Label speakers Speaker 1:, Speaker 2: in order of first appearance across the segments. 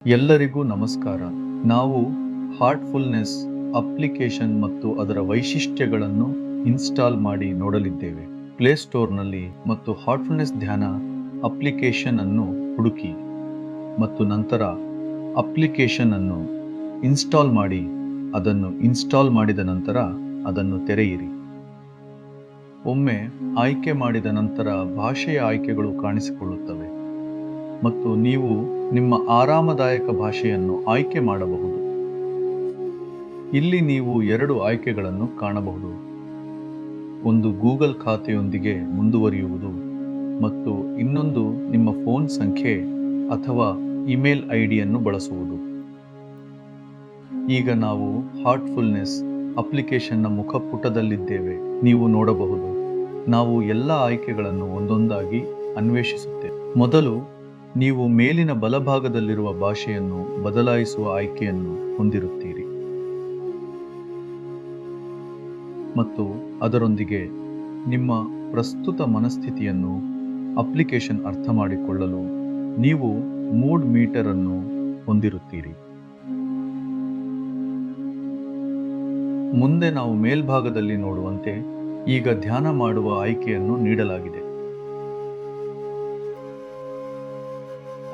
Speaker 1: ಎಲ್ಲರಿಗೂ ನಮಸ್ಕಾರ. ನಾವು ಹಾರ್ಟ್ಫುಲ್ನೆಸ್ ಅಪ್ಲಿಕೇಶನ್ ಮತ್ತು ಅದರ ವೈಶಿಷ್ಟ್ಯಗಳನ್ನು ಇನ್ಸ್ಟಾಲ್ ಮಾಡಿ ನೋಡಲಿದ್ದೇವೆ. ಪ್ಲೇಸ್ಟೋರ್ನಲ್ಲಿ ಮತ್ತು ಹಾರ್ಟ್ಫುಲ್ನೆಸ್ ಧ್ಯಾನ ಅಪ್ಲಿಕೇಶನ್ ಅನ್ನು ಹುಡುಕಿ ಮತ್ತು ನಂತರ ಅಪ್ಲಿಕೇಶನ್ ಅನ್ನು ಇನ್ಸ್ಟಾಲ್ ಮಾಡಿ. ಅದನ್ನು ಇನ್ಸ್ಟಾಲ್ ಮಾಡಿದ ನಂತರ ಅದನ್ನು ತೆರೆಯಿರಿ. ಒಮ್ಮೆ ಆಯ್ಕೆ ಮಾಡಿದ ನಂತರ ಭಾಷೆಯ ಆಯ್ಕೆಗಳು ಕಾಣಿಸಿಕೊಳ್ಳುತ್ತವೆ ಮತ್ತು ನೀವು ನಿಮ್ಮ ಆರಾಮದಾಯಕ ಭಾಷೆಯನ್ನು ಆಯ್ಕೆ ಮಾಡಬಹುದು. ಇಲ್ಲಿ ನೀವು 2 ಆಯ್ಕೆಗಳನ್ನು ಕಾಣಬಹುದು. ಒಂದು ಗೂಗಲ್ ಖಾತೆಯೊಂದಿಗೆ ಮುಂದುವರಿಯುವುದು ಮತ್ತು ಇನ್ನೊಂದು ನಿಮ್ಮ ಫೋನ್ ಸಂಖ್ಯೆ ಅಥವಾ ಇಮೇಲ್ ಐಡಿಯನ್ನು ಬಳಸುವುದು. ಈಗ ನಾವು ಹಾರ್ಟ್ಫುಲ್ನೆಸ್ ಅಪ್ಲಿಕೇಶನ್ನ ಮುಖಪುಟದಲ್ಲಿದ್ದೇವೆ. ನೀವು ನೋಡಬಹುದು, ನಾವು ಎಲ್ಲ ಆಯ್ಕೆಗಳನ್ನು ಒಂದೊಂದಾಗಿ ಅನ್ವೇಷಿಸುತ್ತೇವೆ. ಮೊದಲು ನೀವು ಮೇಲಿನ ಬಲಭಾಗದಲ್ಲಿರುವ ಭಾಷೆಯನ್ನು ಬದಲಾಯಿಸುವ ಆಯ್ಕೆಯನ್ನು ಹೊಂದಿರುತ್ತೀರಿ ಮತ್ತು ಅದರೊಂದಿಗೆ ನಿಮ್ಮ ಪ್ರಸ್ತುತ ಮನಸ್ಥಿತಿಯನ್ನು ಅಪ್ಲಿಕೇಶನ್ ಅರ್ಥ ಮಾಡಿಕೊಳ್ಳಲು ನೀವು ಮೂಡ್ ಮೀಟರ್ ಅನ್ನು ಹೊಂದಿರುತ್ತೀರಿ. ಮುಂದೆ ನಾವು ಮೇಲ್ಭಾಗದಲ್ಲಿ ನೋಡುವಂತೆ ಈಗ ಧ್ಯಾನ ಮಾಡುವ ಆಯ್ಕೆಯನ್ನು ನೀಡಲಾಗಿದೆ.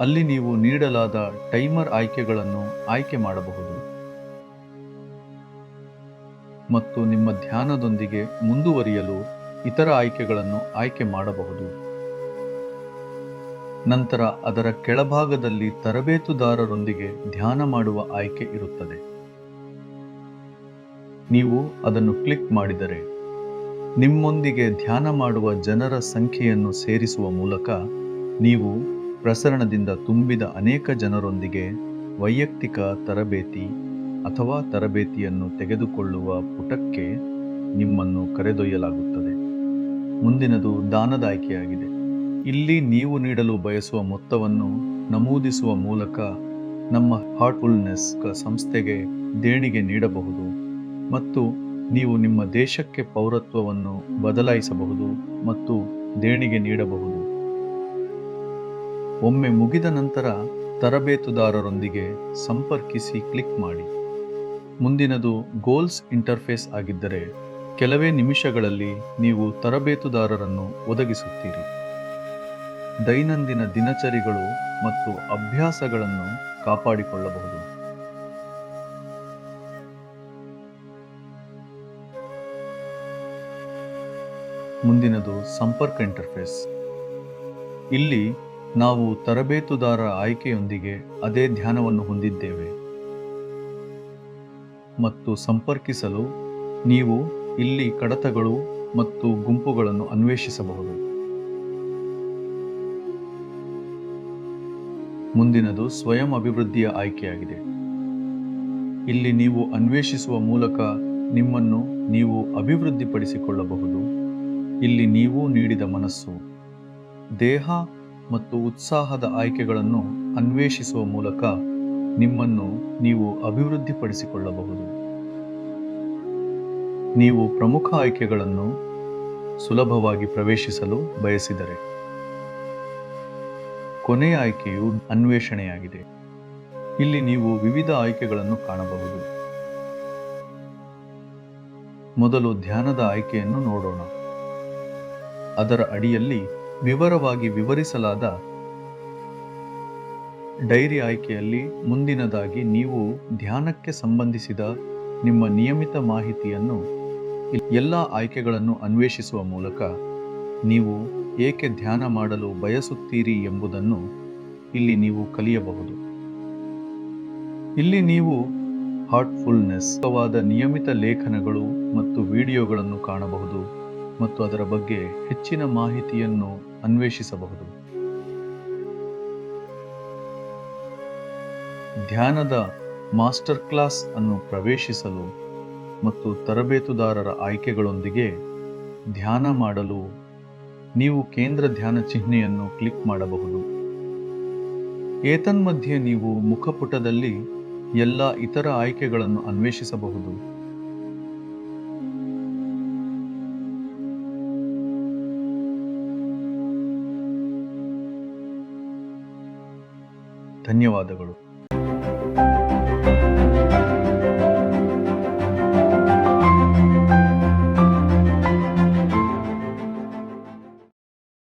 Speaker 1: ಅಲ್ಲಿ ನೀವು ನೀಡಲಾದ ಟೈಮರ್ ಆಯ್ಕೆಗಳನ್ನು ಆಯ್ಕೆ ಮಾಡಬಹುದು ಮತ್ತು ನಿಮ್ಮ ಧ್ಯಾನದೊಂದಿಗೆ ಮುಂದುವರಿಯಲು ಇತರ ಆಯ್ಕೆಗಳನ್ನು ಆಯ್ಕೆ ಮಾಡಬಹುದು. ನಂತರ ಅದರ ಕೆಳಭಾಗದಲ್ಲಿ ತರಬೇತುದಾರರೊಂದಿಗೆ ಧ್ಯಾನ ಮಾಡುವ ಆಯ್ಕೆ ಇರುತ್ತದೆ. ನೀವು ಅದನ್ನು ಕ್ಲಿಕ್ ಮಾಡಿದರೆ ನಿಮ್ಮೊಂದಿಗೆ ಧ್ಯಾನ ಮಾಡುವ ಜನರ ಸಂಖ್ಯೆಯನ್ನು ಸೇರಿಸುವ ಮೂಲಕ ನೀವು ಪ್ರಸರಣದಿಂದ ತುಂಬಿದ ಅನೇಕ ಜನರೊಂದಿಗೆ ವೈಯಕ್ತಿಕ ತರಬೇತಿ ಅಥವಾ ತರಬೇತಿಯನ್ನು ತೆಗೆದುಕೊಳ್ಳುವ ಪುಟಕ್ಕೆ ನಿಮ್ಮನ್ನು ಕರೆದೊಯ್ಯಲಾಗುತ್ತದೆ. ಮುಂದಿನದು ದಾನದ ಆಯ್ಕೆಯಾಗಿದೆ. ಇಲ್ಲಿ ನೀವು ನೀಡಲು ಬಯಸುವ ಮೊತ್ತವನ್ನು ನಮೂದಿಸುವ ಮೂಲಕ ನಮ್ಮ ಹಾರ್ಟ್ಫುಲ್ನೆಸ್ ಸಂಸ್ಥೆಗೆ ದೇಣಿಗೆ ನೀಡಬಹುದು ಮತ್ತು ನೀವು ನಿಮ್ಮ ದೇಶಕ್ಕೆ ಪೌರತ್ವವನ್ನು ಬದಲಾಯಿಸಬಹುದು ಮತ್ತು ದೇಣಿಗೆ ನೀಡಬಹುದು. ಒಮ್ಮೆ ಮುಗಿದ ನಂತರ ತರಬೇತುದಾರರೊಂದಿಗೆ ಸಂಪರ್ಕಿಸಿ ಕ್ಲಿಕ್ ಮಾಡಿ. ಮುಂದಿನದು ಗೋಲ್ಸ್ ಇಂಟರ್ಫೇಸ್ ಆಗಿದ್ದರೆ ಕೆಲವೇ ನಿಮಿಷಗಳಲ್ಲಿ ನೀವು ತರಬೇತುದಾರರನ್ನು ಒದಗಿಸುತ್ತೀರಿ. ದೈನಂದಿನ ದಿನಚರಿಗಳು ಮತ್ತು ಅಭ್ಯಾಸಗಳನ್ನು ಕಾಪಾಡಿಕೊಳ್ಳಬಹುದು. ಮುಂದಿನದು ಸಂಪರ್ಕ ಇಂಟರ್ಫೇಸ್. ಇಲ್ಲಿ ನಾವು ತರಬೇತುದಾರ ಆಯ್ಕೆಯೊಂದಿಗೆ ಅದೇ ಧ್ಯಾನವನ್ನು ಹೊಂದಿದ್ದೇವೆ ಮತ್ತು ಸಂಪರ್ಕಿಸಲು ನೀವು ಇಲ್ಲಿ ಕಡತಗಳು ಮತ್ತು ಗುಂಪುಗಳನ್ನು ಅನ್ವೇಷಿಸಬಹುದು. ಮುಂದಿನದು ಸ್ವಯಂ ಅಭಿವೃದ್ಧಿಯ ಆಯ್ಕೆಯಾಗಿದೆ. ಇಲ್ಲಿ ನೀವು ಅನ್ವೇಷಿಸುವ ಮೂಲಕ ನಿಮ್ಮನ್ನು ನೀವು ಅಭಿವೃದ್ಧಿಪಡಿಸಿಕೊಳ್ಳಬಹುದು. ಇಲ್ಲಿ ನೀವು ನೀಡಿದ ಮನಸ್ಸು, ದೇಹ ಮತ್ತು ಉತ್ಸಾಹದ ಆಯ್ಕೆಗಳನ್ನು ಅನ್ವೇಷಿಸುವ ಮೂಲಕ ನಿಮ್ಮನ್ನು ನೀವು ಅಭಿವೃದ್ಧಿಪಡಿಸಿಕೊಳ್ಳಬಹುದು. ನೀವು ಪ್ರಮುಖ ಆಯ್ಕೆಗಳನ್ನು ಸುಲಭವಾಗಿ ಪ್ರವೇಶಿಸಲು ಬಯಸಿದರೆ ಕೊನೆಯ ಆಯ್ಕೆಯು ಅನ್ವೇಷಣೆಯಾಗಿದೆ. ಇಲ್ಲಿ ನೀವು ವಿವಿಧ ಆಯ್ಕೆಗಳನ್ನು ಕಾಣಬಹುದು. ಮೊದಲು ಧ್ಯಾನದ ಆಯ್ಕೆಯನ್ನು ನೋಡೋಣ. ಅದರ ಅಡಿಯಲ್ಲಿ ವಿವರವಾಗಿ ವಿವರಿಸಲಾದ ಡೈರಿ ಆಯ್ಕೆಯಲ್ಲಿ ಮುಂದಿನದಾಗಿ ನೀವು ಧ್ಯಾನಕ್ಕೆ ಸಂಬಂಧಿಸಿದ ನಿಮ್ಮ ನಿಯಮಿತ ಮಾಹಿತಿಯನ್ನು ಎಲ್ಲ ಆಯ್ಕೆಗಳನ್ನು ಅನ್ವೇಷಿಸುವ ಮೂಲಕ ನೀವು ಏಕೆ ಧ್ಯಾನ ಮಾಡಲು ಬಯಸುತ್ತೀರಿ ಎಂಬುದನ್ನು ಇಲ್ಲಿ ನೀವು ಕಲಿಯಬಹುದು. ಇಲ್ಲಿ ನೀವು ಹಾರ್ಟ್ಫುಲ್ನೆಸ್ ವಾದ ನಿಯಮಿತ ಲೇಖನಗಳು ಮತ್ತು ವಿಡಿಯೋಗಳನ್ನು ಕಾಣಬಹುದು ಮತ್ತು ಅದರ ಬಗ್ಗೆ ಹೆಚ್ಚಿನ ಮಾಹಿತಿಯನ್ನು ಅನ್ವೇಷಿಸಬಹುದು. ಧ್ಯಾನದ ಮಾಸ್ಟರ್ ಕ್ಲಾಸ್ ಅನ್ನು ಪ್ರವೇಶಿಸಲು ಮತ್ತು ತರಬೇತುದಾರರ ಆಯ್ಕೆಗಳೊಂದಿಗೆ ಧ್ಯಾನ ಮಾಡಲು ನೀವು ಕೇಂದ್ರ ಧ್ಯಾನ ಚಿಹ್ನೆಯನ್ನು ಕ್ಲಿಕ್ ಮಾಡಬಹುದು. ಏತನ್ಮಧ್ಯೆ ನೀವು ಮುಖಪುಟದಲ್ಲಿ ಎಲ್ಲ ಇತರ ಆಯ್ಕೆಗಳನ್ನು ಅನ್ವೇಷಿಸಬಹುದು. ಧನ್ಯವಾದಗಳು.